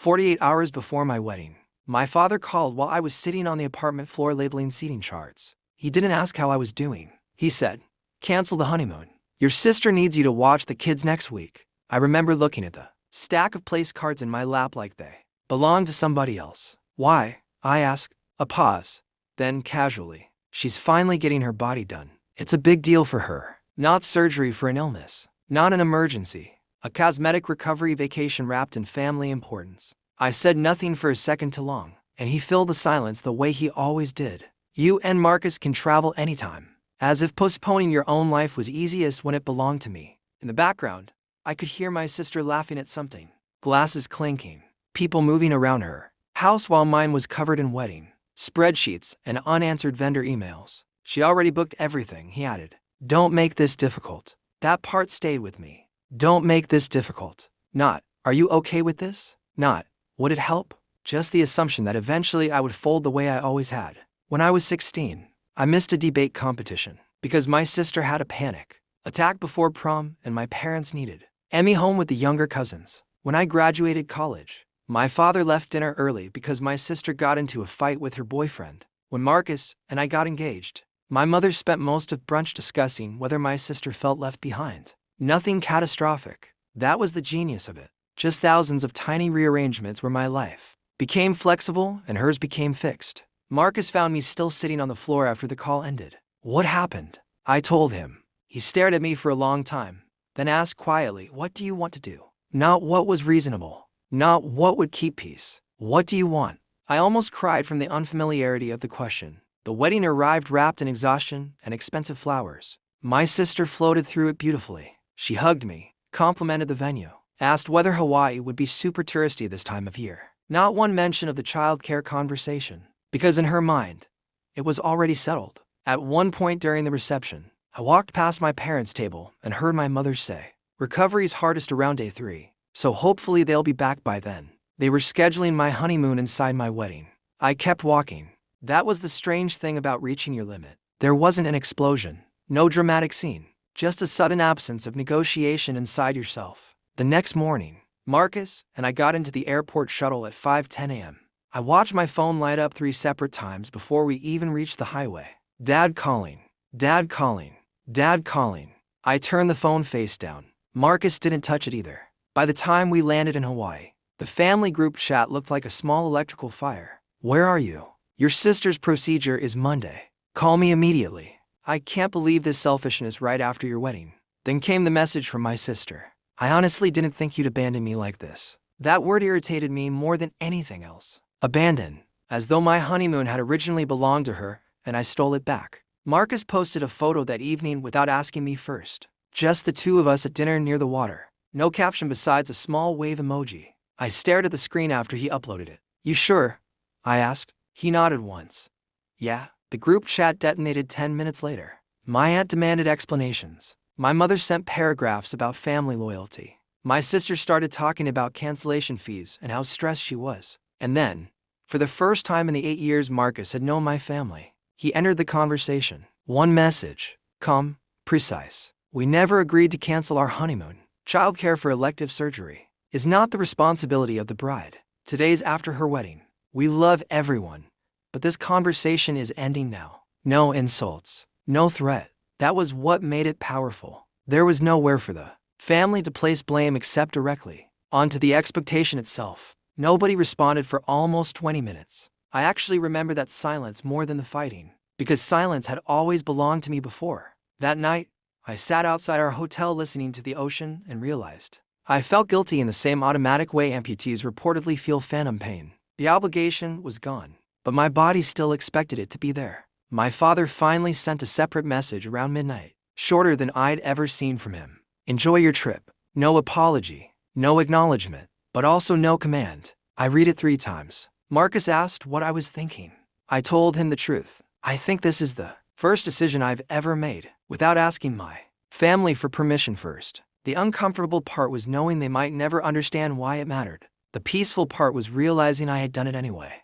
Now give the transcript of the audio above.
48 hours before my wedding, my father called while I was sitting on the apartment floor labeling seating charts. He didn't ask how I was doing. He said, "Cancel the honeymoon. Your sister needs you to watch the kids next week." I remember looking at the stack of place cards in my lap like they belonged to somebody else. "Why?" I asked. A pause. Then casually, "She's finally getting her body done. It's a big deal for her. Not surgery for an illness. Not an emergency. A cosmetic recovery vacation wrapped in family importance." I said nothing for a second too long, and he filled the silence the way he always did. "You and Marcus can travel anytime." As if postponing your own life was easiest when it belonged to me. In the background, I could hear my sister laughing at something. Glasses clinking. People moving around her house while mine was covered in wedding spreadsheets and unanswered vendor emails. "She already booked everything," he added. "Don't make this difficult." That part stayed with me. Don't make this difficult. Not, "Are you okay with this?" Not, "Would it help?" Just the assumption that eventually I would fold the way I always had. When I was 16, I missed a debate competition because my sister had a panic attack before prom and my parents needed Emmy home with the younger cousins. When I graduated college, my father left dinner early because my sister got into a fight with her boyfriend. When Marcus and I got engaged, my mother spent most of brunch discussing whether my sister felt left behind. Nothing catastrophic. That was the genius of it. Just thousands of tiny rearrangements where my life became flexible and hers became fixed. Marcus found me still sitting on the floor after the call ended. "What happened?" I told him. He stared at me for a long time, then asked quietly, "What do you want to do?" Not what was reasonable. Not what would keep peace. "What do you want?" I almost cried from the unfamiliarity of the question. The wedding arrived wrapped in exhaustion and expensive flowers. My sister floated through it beautifully. She hugged me, complimented the venue, asked whether Hawaii would be super touristy this time of year. Not one mention of the childcare conversation, because in her mind, it was already settled. At one point during the reception, I walked past my parents' table and heard my mother say, "Recovery's hardest around day 3, so hopefully they'll be back by then." They were scheduling my honeymoon inside my wedding. I kept walking. That was the strange thing about reaching your limit. There wasn't an explosion, no dramatic scene, just a sudden absence of negotiation inside yourself. The next morning, Marcus and I got into the airport shuttle at 5:10 a.m. I watched my phone light up 3 separate times before we even reached the highway. Dad calling. Dad calling. Dad calling. I turned the phone face down. Marcus didn't touch it either. By the time we landed in Hawaii, the family group chat looked like a small electrical fire. "Where are you? Your sister's procedure is Monday. Call me immediately." "I can't believe this selfishness right after your wedding." Then came the message from my sister. "I honestly didn't think you'd abandon me like this." That word irritated me more than anything else. Abandon. As though my honeymoon had originally belonged to her and I stole it back. Marcus posted a photo that evening without asking me first. Just the two of us at dinner near the water. No caption besides a small wave emoji. I stared at the screen after he uploaded it. "You sure?" I asked. He nodded once. "Yeah." The group chat detonated 10 minutes later. My aunt demanded explanations. My mother sent paragraphs about family loyalty. My sister started talking about cancellation fees and how stressed she was. And then, for the first time in the 8 years Marcus had known my family, he entered the conversation. One message. Calm, precise. "We never agreed to cancel our honeymoon. Childcare for elective surgery is not the responsibility of the bride. Today's after her wedding. We love everyone. But this conversation is ending now." No insults. No threat. That was what made it powerful. There was nowhere for the family to place blame except directly onto the expectation itself. Nobody responded for almost 20 minutes. I actually remember that silence more than the fighting, because silence had always belonged to me before. That night, I sat outside our hotel listening to the ocean and realized I felt guilty in the same automatic way amputees reportedly feel phantom pain. The obligation was gone, but my body still expected it to be there. My father finally sent a separate message around midnight, shorter than I'd ever seen from him. "Enjoy your trip." No apology, no acknowledgement, but also no command. I read it 3 times. Marcus asked what I was thinking. I told him the truth. "I think this is the first decision I've ever made without asking my family for permission first." The uncomfortable part was knowing they might never understand why it mattered. The peaceful part was realizing I had done it anyway.